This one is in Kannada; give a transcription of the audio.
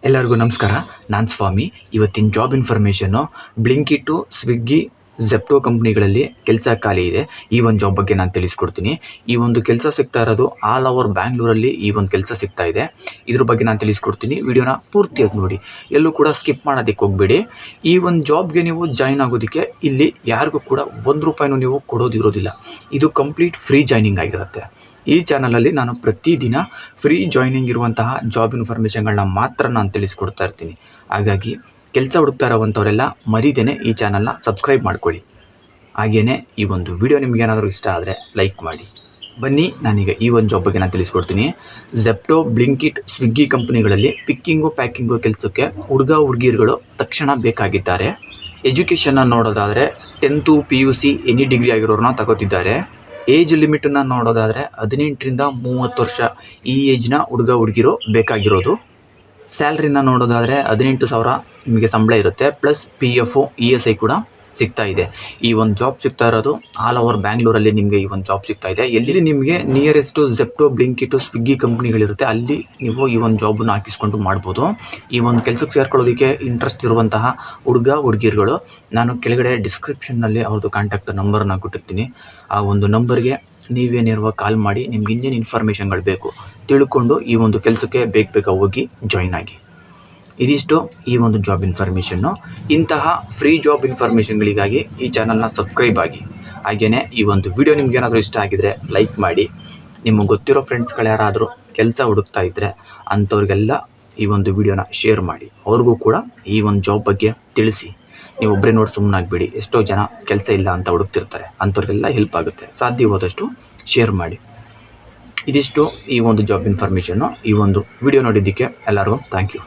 ಎಲ್ಲರಿಗೂ ನಮಸ್ಕಾರ. ನಾನು ಸ್ವಾಮಿ. ಇವತ್ತಿನ ಜಾಬ್ ಇನ್ಫಾರ್ಮೇಷನ್ನು ಬ್ಲಿಂಕಿಟ್ಟು, ಸ್ವಿಗ್ಗಿ, ಝೆಪ್ಟೋ ಕಂಪ್ನಿಗಳಲ್ಲಿ ಕೆಲಸ ಖಾಲಿ ಇದೆ. ಈ ಒಂದು ಜಾಬ್ ಬಗ್ಗೆ ನಾನು ತಿಳಿಸ್ಕೊಡ್ತೀನಿ. ಈ ಒಂದು ಕೆಲಸ ಸಿಗ್ತಾ ಇರೋದು ಆಲ್ ಓವರ್ ಬ್ಯಾಂಗ್ಳೂರಲ್ಲಿ ಈ ಒಂದು ಕೆಲಸ ಸಿಗ್ತಾ ಇದೆ. ಇದ್ರ ಬಗ್ಗೆ ನಾನು ತಿಳಿಸ್ಕೊಡ್ತೀನಿ. ವಿಡಿಯೋನ ಪೂರ್ತಿಯಾಗಿ ನೋಡಿ, ಎಲ್ಲೂ ಕೂಡ ಸ್ಕಿಪ್ ಮಾಡೋದಕ್ಕೆ ಹೋಗಬೇಡಿ. ಈ ಒಂದು ಜಾಬ್ಗೆ ನೀವು ಜಾಯ್ನ್ ಆಗೋದಕ್ಕೆ ಇಲ್ಲಿ ಯಾರಿಗೂ ಕೂಡ ₹1 ನೀವು ಕೊಡೋದಿರೋದಿಲ್ಲ. ಇದು ಕಂಪ್ಲೀಟ್ ಫ್ರೀ ಜಾಯ್ನಿಂಗ್ ಆಗಿರುತ್ತೆ. ಈ ಚಾನಲಲ್ಲಿ ನಾನು ಪ್ರತಿದಿನ ಫ್ರೀ ಜಾಯ್ನಿಂಗ್ ಇರುವಂತಹ ಜಾಬ್ ಇನ್ಫಾರ್ಮೇಷನ್ಗಳನ್ನ ಮಾತ್ರ ನಾನು ತಿಳಿಸ್ಕೊಡ್ತಾ ಇರ್ತೀನಿ. ಹಾಗಾಗಿ ಕೆಲಸ ಹುಡುಕ್ತಾ ಇರೋವಂಥವರೆಲ್ಲ ಮರಿದೇನೆ ಈ ಚಾನಲ್ನ ಸಬ್ಸ್ಕ್ರೈಬ್ ಮಾಡ್ಕೊಳ್ಳಿ. ಹಾಗೆಯೇ ಈ ಒಂದು ವಿಡಿಯೋ ನಿಮಗೇನಾದರೂ ಇಷ್ಟ ಆದರೆ ಲೈಕ್ ಮಾಡಿ. ಬನ್ನಿ, ನಾನೀಗ ಈ ಒಂದು ಜಾಬ್ ಬಗ್ಗೆ ನಾನು ತಿಳಿಸ್ಕೊಡ್ತೀನಿ. ಝೆಪ್ಟೋ, ಬ್ಲಿಂಕಿಟ್, ಸ್ವಿಗ್ಗಿ ಕಂಪ್ನಿಗಳಲ್ಲಿ ಪಿಕ್ಕಿಂಗು ಪ್ಯಾಕಿಂಗು ಕೆಲಸಕ್ಕೆ ಹುಡುಗಿರುಗಳು ತಕ್ಷಣ ಬೇಕಾಗಿದ್ದಾರೆ. ಎಜುಕೇಷನ್ನ ನೋಡೋದಾದರೆ 10th PUC ಎನಿ ಡಿಗ್ರಿ ಆಗಿರೋರನ್ನ ತಗೋತಿದ್ದಾರೆ. ಏಜ್ ಲಿಮಿಟನ್ನು ನೋಡೋದಾದರೆ 18ರಿಂದ 30 ವರ್ಷ ಈ ಏಜ್ನ ಹುಡುಗಿರು ಬೇಕಾಗಿರೋದು. ಸ್ಯಾಲ್ರಿನ ನೋಡೋದಾದರೆ 18,000 ನಿಮಗೆ ಸಂಬಳ ಇರುತ್ತೆ, ಪ್ಲಸ್ PF, ESI ಕೂಡ ಸಿಗ್ತಾ ಇದೆ. ಈ ಒಂದು ಜಾಬ್ ಸಿಗ್ತಾ ಇರೋದು ಆಲ್ ಓವರ್ ಬ್ಯಾಂಗ್ಳೂರಲ್ಲಿ ನಿಮಗೆ ಈ ಒಂದು ಜಾಬ್ ಸಿಗ್ತಾ ಇದೆ. ಎಲ್ಲಿ ನಿಮಗೆ ನಿಯರೆಸ್ಟು ಝೆಪ್ಟೋ, ಬ್ಲಿಂಕಿಟು, ಸ್ವಿಗ್ಗಿ ಕಂಪ್ನಿಗಳಿರುತ್ತೆ, ಅಲ್ಲಿ ನೀವು ಈ ಒಂದು ಜಾಬನ್ನು ಹಾಕಿಸ್ಕೊಂಡು ಮಾಡ್ಬೋದು. ಈ ಒಂದು ಕೆಲಸಕ್ಕೆ ಸೇರ್ಕೊಳ್ಳೋದಕ್ಕೆ ಇಂಟ್ರೆಸ್ಟ್ ಇರುವಂತಹ ಹುಡುಗಿರುಗಳು ನಾನು ಕೆಳಗಡೆ ಡಿಸ್ಕ್ರಿಪ್ಷನ್ನಲ್ಲಿ ಅವ್ರದ್ದು ಕಾಂಟ್ಯಾಕ್ಟ್ ನಂಬರ್ನ ಕೊಟ್ಟಿರ್ತೀನಿ. ಆ ಒಂದು ನಂಬರ್ಗೆ ನೀವೇನಿರುವ ಕಾಲ್ ಮಾಡಿ ನಿಮ್ಗೆ ಇನ್ನೇನು ಇನ್ಫಾರ್ಮೇಷನ್ಗಳು ಬೇಕು ತಿಳ್ಕೊಂಡು ಈ ಒಂದು ಕೆಲಸಕ್ಕೆ ಬೇಗ ಹೋಗಿ ಜಾಯ್ನ್ ಆಗಿ. ಇದಿಷ್ಟು ಈ ಒಂದು ಜಾಬ್ ಇನ್ಫಾರ್ಮೇಷನ್ನು. ಇಂತಹ ಫ್ರೀ ಜಾಬ್ ಇನ್ಫಾರ್ಮೇಷನ್ಗಳಿಗಾಗಿ ಈ ಚಾನಲ್ನ ಸಬ್ಸ್ಕ್ರೈಬ್ ಆಗಿ. ಹಾಗೆಯೇ ಈ ಒಂದು ವಿಡಿಯೋ ನಿಮ್ಗೇನಾದರೂ ಇಷ್ಟ ಆಗಿದರೆ ಲೈಕ್ ಮಾಡಿ. ನಿಮಗೆ ಗೊತ್ತಿರೋ ಫ್ರೆಂಡ್ಸ್ಗಳು ಯಾರಾದರೂ ಕೆಲಸ ಹುಡುಕ್ತಾ ಇದ್ದರೆ ಅಂಥವ್ರಿಗೆಲ್ಲ ಈ ಒಂದು ವಿಡಿಯೋನ ಶೇರ್ ಮಾಡಿ. ಅವ್ರಿಗೂ ಕೂಡ ಈ ಒಂದು ಜಾಬ್ ಬಗ್ಗೆ ತಿಳಿಸಿ. ನೀವು ಒಬ್ಬರೇ ನೋಡಿ ಸುಮ್ಮನಾಗಬೇಡಿ. ಎಷ್ಟೋ ಜನ ಕೆಲಸ ಇಲ್ಲ ಅಂತ ಹುಡುಕ್ತಿರ್ತಾರೆ, ಅಂಥವ್ರಿಗೆಲ್ಲ ಹೆಲ್ಪ್ ಆಗುತ್ತೆ. ಸಾಧ್ಯವಾದಷ್ಟು ಶೇರ್ ಮಾಡಿ. ಇದಿಷ್ಟು ಈ ಒಂದು ಜಾಬ್ ಇನ್ಫಾರ್ಮೇಷನ್ನು. ಈ ಒಂದು ವಿಡಿಯೋ ನೋಡಿದ್ದಕ್ಕೆ ಎಲ್ಲರಿಗೂ ಥ್ಯಾಂಕ್ ಯು.